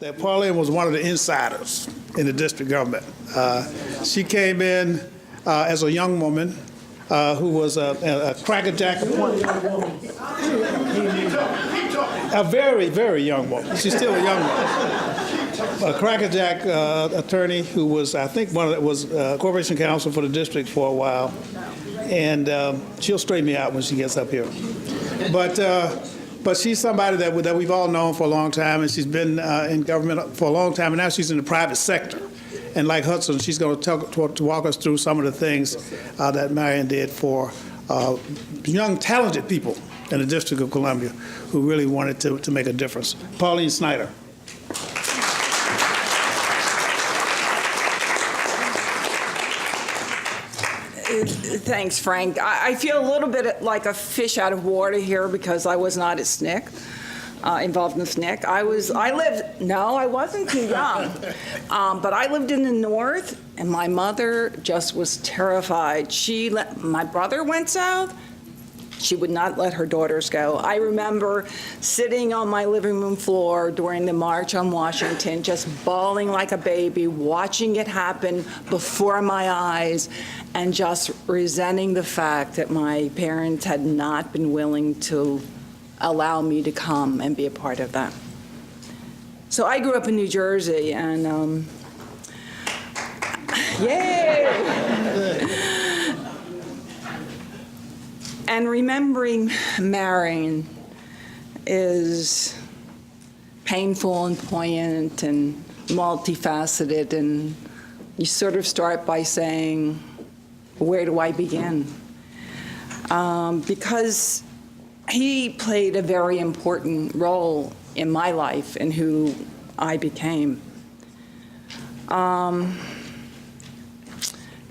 that Pauline was one of the insiders in the district government. She came in as a young woman who was a crackerjack. A very, very young woman. She's still a young woman. A crackerjack attorney who was, I think, was corporation counsel for the district for a while. And she'll straighten me out when she gets up here. But she's somebody that we've all known for a long time, and she's been in government for a long time, and now she's in the private sector. And like Hudson, she's going to walk us through some of the things that Marion did for young, talented people in the District of Columbia who really wanted to make a difference. Pauline Schneider. Thanks, Frank. I feel a little bit like a fish out of water here because I was not at SNCC, involved in SNCC. I wasn't too young, but I lived in the North, and my mother just was terrified. My brother went south. She would not let her daughters go. I remember sitting on my living room floor during the March on Washington, just bawling like a baby, watching it happen before my eyes, and just resenting the fact that my parents had not been willing to allow me to come and be a part of that. So I grew up in New Jersey, and yay! And remembering Marion is painful and poignant and multifaceted, and you sort of start by saying, where do I begin? Because he played a very important role in my life and who I became.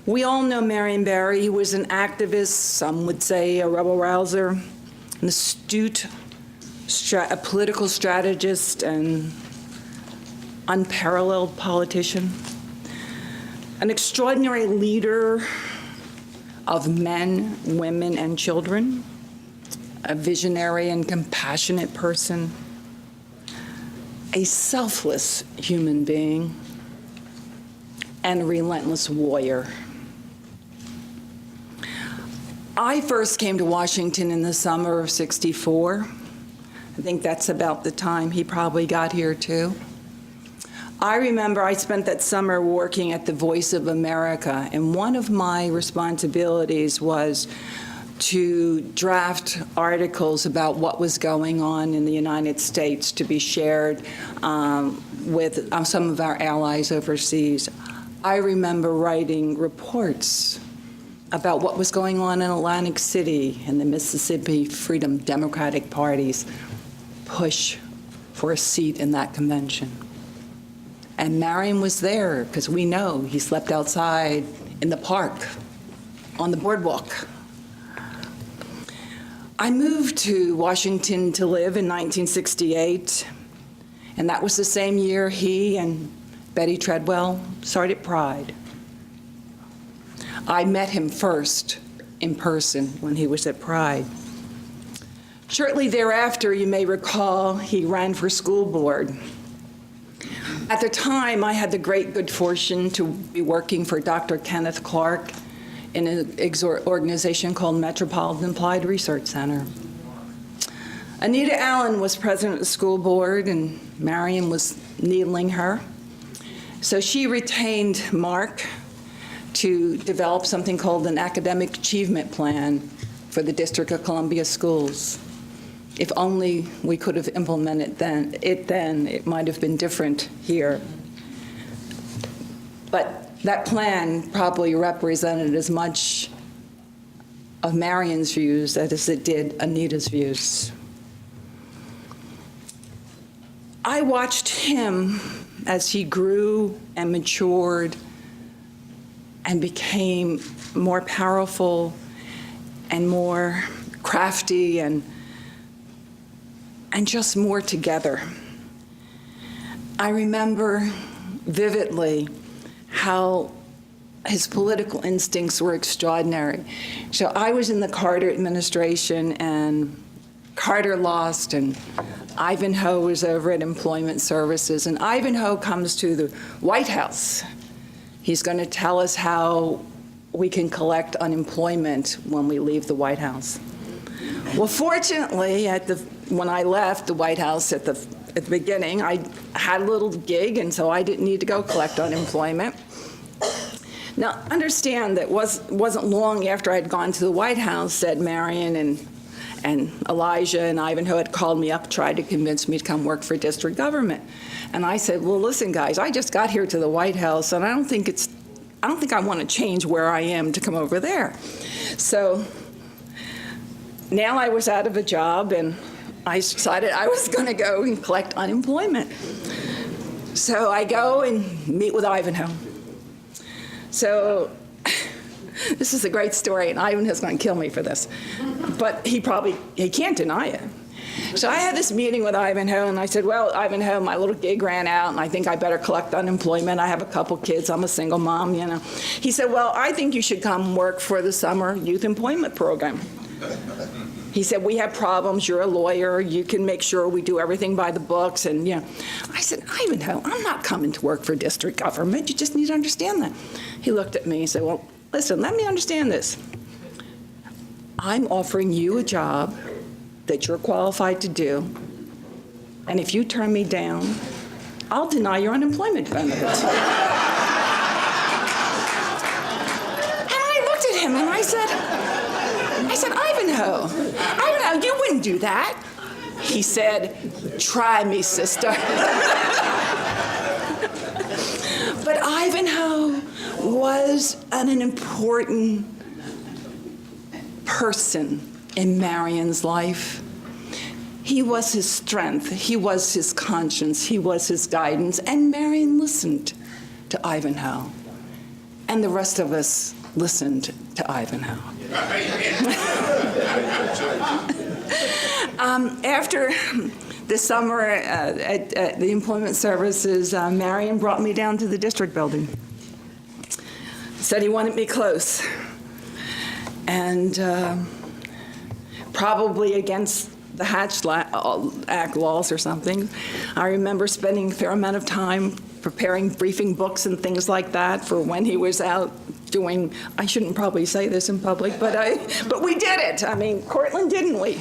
We all know Marion Barry. He was an activist, some would say a rebel rouser, an astute a political strategist and unparalleled politician, an extraordinary leader of men, women, and children, a visionary and compassionate person, a selfless human being, and a relentless warrior. I first came to Washington in the summer of '64. I think that's about the time he probably got here too. I remember I spent that summer working at the Voice of America, and one of my responsibilities was to draft articles about what was going on in the United States to be shared with some of our allies overseas. I remember writing reports about what was going on in Atlantic City and the Mississippi Freedom Democratic Party's push for a seat in that convention. And Marion was there because we know he slept outside in the park, on the boardwalk. I moved to Washington to live in 1968, and that was the same year he and Betty Treadwell started Pride. I met him first in person when he was at Pride. Shortly thereafter, you may recall, he ran for school board. At the time, I had the great good fortune to be working for Dr. Kenneth Clark in an organization called Metropolitan Applied Research Center. Anita Allen was president of the school board, and Marion was needling her. So she retained Mark to develop something called an academic achievement plan for the District of Columbia schools. If only we could have implemented it might have been different here. But that plan probably represented as much of Marion's views as it did Anita's views. I watched him as he grew and matured and became more powerful and more crafty and just more together. I remember vividly how his political instincts were extraordinary. So I was in the Carter administration, and Carter lost, and Ivanhoe was over at Employment Services, and Ivanhoe comes to the White House. He's going to tell us how we can collect unemployment when we leave the White House. Well, fortunately, when I left the White House at the beginning, I had a little gig, and so I didn't need to go collect unemployment. Now, understand that wasn't long after I'd gone to the White House that Marion and Elijah and Ivanhoe had called me up, tried to convince me to come work for district government. And I said, well, listen, guys, I just got here to the White House, and I don't think I want to change where I am to come over there. So now I was out of a job, and I decided I was going to go and collect unemployment. So I go and meet with Ivanhoe. So this is a great story, and Ivanhoe's going to kill me for this. But he can't deny it. So I had this meeting with Ivanhoe, and I said, well, Ivanhoe, my little gig ran out, and I think I better collect unemployment. I have a couple kids. I'm a single mom, you know. He said, well, I think you should come work for the summer youth employment program. He said, we have problems. You're a lawyer. You can make sure we do everything by the books. And, you know, I said, Ivanhoe, I'm not coming to work for district government. You just need to understand that. He looked at me and said, well, listen, let me understand this. I'm offering you a job that you're qualified to do, and if you turn me down, I'll deny your unemployment benefits. And I looked at him and I said, Ivanhoe, you wouldn't do that. He said, try me, sister. But Ivanhoe was an important person in Marion's life. He was his strength, he was his conscience, he was his guidance, and Marion listened to Ivanhoe. And the rest of us listened to Ivanhoe. After the summer at the Employment Services, Marion brought me down to the district building. Said he wanted me close. And probably against the Hatch Act laws or something, I remember spending a fair amount of time preparing briefing books and things like that for when he was out doing, I shouldn't probably say this in public, but we did it. I mean, Cortland, didn't we?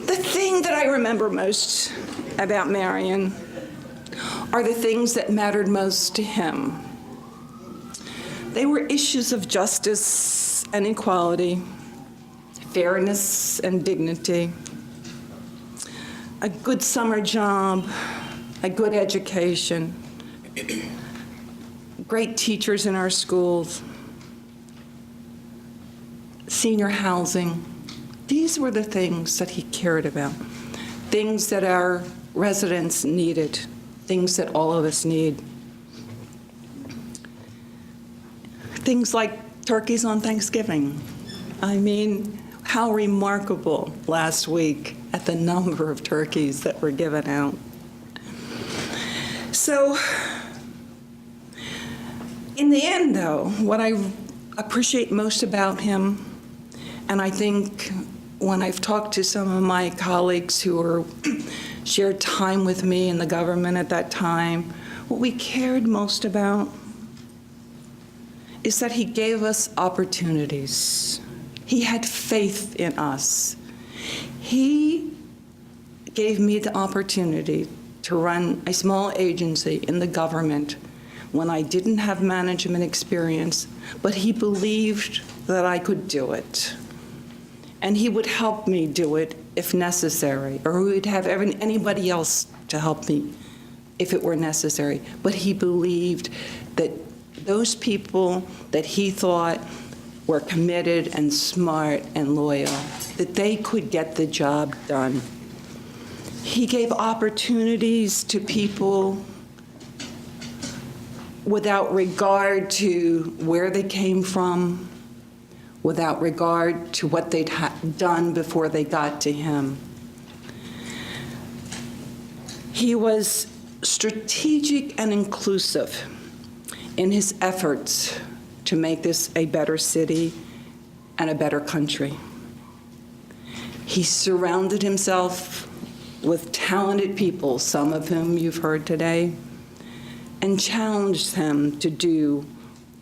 The thing that I remember most about Marion are the things that mattered most to him. They were issues of justice and equality, fairness and dignity, a good summer job, a good education, great teachers in our schools, senior housing. These were the things that he cared about, things that our residents needed, things that all of us need. Things like turkeys on Thanksgiving. I mean, how remarkable last week at the number of turkeys that were given out. So, in the end, though, what I appreciate most about him, and I think when I've talked to some of my colleagues who shared time with me in the government at that time, what we cared most about is that he gave us opportunities. He had faith in us. He gave me the opportunity to run a small agency in the government when I didn't have management experience, but he believed that I could do it. And he would help me do it if necessary, or he would have anybody else to help me if it were necessary. But he believed that those people that he thought were committed and smart and loyal, that they could get the job done. He gave opportunities to people without regard to where they came from, without regard to what they'd done before they got to him. He was strategic and inclusive in his efforts to make this a better city and a better country. He surrounded himself with talented people, some of whom you've heard today, and challenged them to do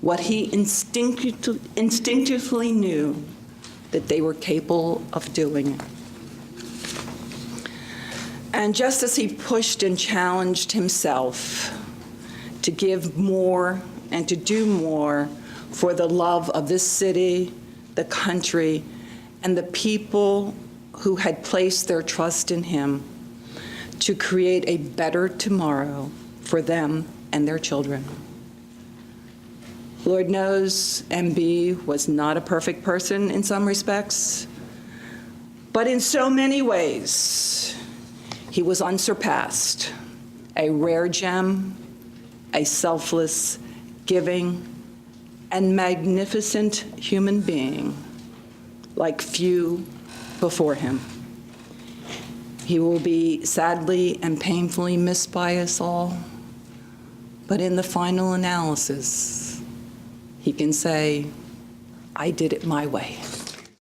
what he instinctively knew that they were capable of doing. And just as he pushed and challenged himself to give more and to do more for the love of this city, the country, and the people who had placed their trust in him to create a better tomorrow for them and their children. Lord knows MB was not a perfect person in some respects, but in so many ways, he was unsurpassed, a rare gem, a selfless, giving, and magnificent human being like few before him. He will be sadly and painfully missed by us all, but in the final analysis, he can say, I did it my way.